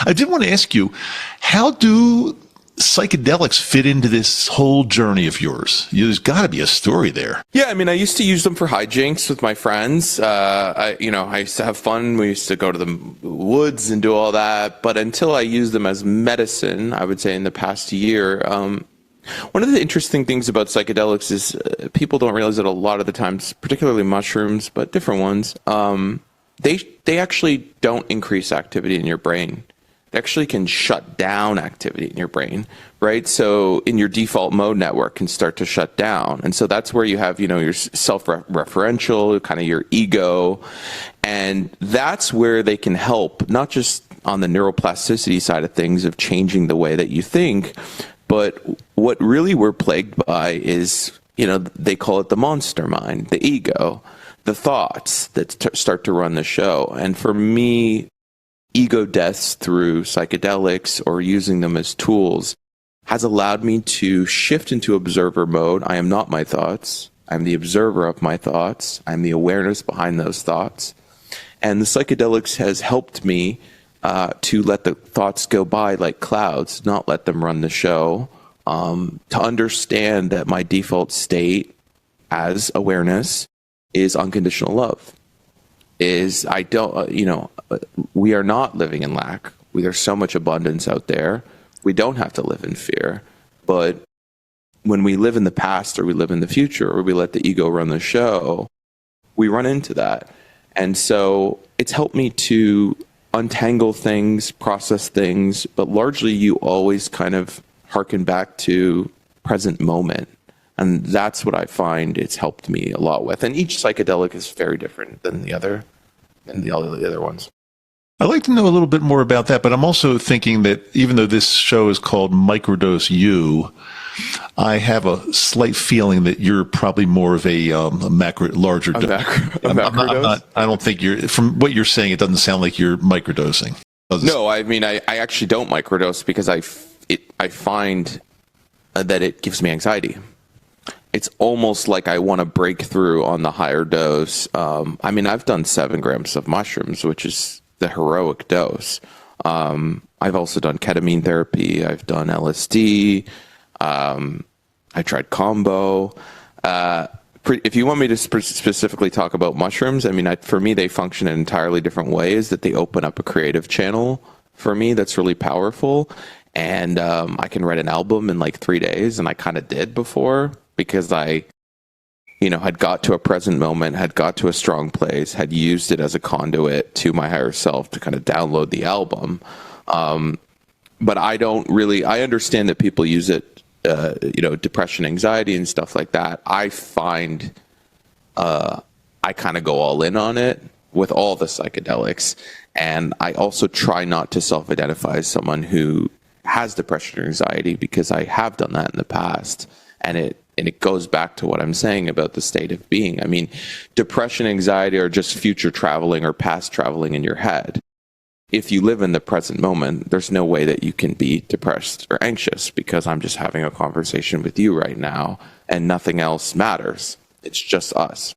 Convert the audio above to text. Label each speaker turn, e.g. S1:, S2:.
S1: I did want to ask you, how do psychedelics fit into this whole journey of yours? There's got to be a story there.
S2: Yeah, I mean, I used to use them for hijinks with my friends. I used to have fun. We used to go to the woods and do all that. But until I used them as medicine, I would say in the past year, one of the interesting things about psychedelics is people don't realize that a lot of the times, particularly mushrooms, but different ones, they actually don't increase activity in your brain. They actually can shut down activity in your brain, right? So in your default mode network can start to shut down. And so that's where you have, your self-referential, kind of your ego. And that's where they can help, not just on the neuroplasticity side of things of changing the way that you think, but what really we're plagued by is, they call it the monster mind, the ego, the thoughts that start to run the show. And for me, ego deaths through psychedelics or using them as tools has allowed me to shift into observer mode. I am not my thoughts. I'm the observer of my thoughts. I'm the awareness behind those thoughts. And the psychedelics has helped me to let the thoughts go by like clouds, not let them run the show, to understand that my default state as awareness is unconditional love. We are not living in lack. There's so much abundance out there. We don't have to live in fear. But when we live in the past or we live in the future or we let the ego run the show, we run into that. And so it's helped me to untangle things, process things, but largely you always kind of harken back to present moment. And that's what I find it's helped me a lot with. And each psychedelic is very different than the other ones.
S1: I'd like to know a little bit more about that, but I'm also thinking that even though this show is called Microdose U, I have a slight feeling that you're probably more of a larger dose. I don't think you're, from what you're saying, it doesn't sound like you're microdosing.
S2: No, I mean, I actually don't microdose because I find that it gives me anxiety. It's almost like I want to break through on the higher dose. I mean, I've done 7 grams of mushrooms, which is the heroic dose. I've also done ketamine therapy. I've done LSD. I tried combo. If you want me to specifically talk about mushrooms, I mean, for me, they function in entirely different ways, that they open up a creative channel for me that's really powerful. And I can write an album in like 3 days, and I kind of did before, because I had got to a present moment, had got to a strong place, had used it as a conduit to my higher self to kind of download the album. But I understand that people use it, depression, anxiety, and stuff like that. I find I kind of go all in on it with all the psychedelics. And I also try not to self-identify as someone who has depression or anxiety, because I have done that in the past. And it goes back to what I'm saying about the state of being. I mean, depression, anxiety are just future traveling or past traveling in your head. If you live in the present moment, there's no way that you can be depressed or anxious, because I'm just having a conversation with you right now and nothing else matters. It's just us.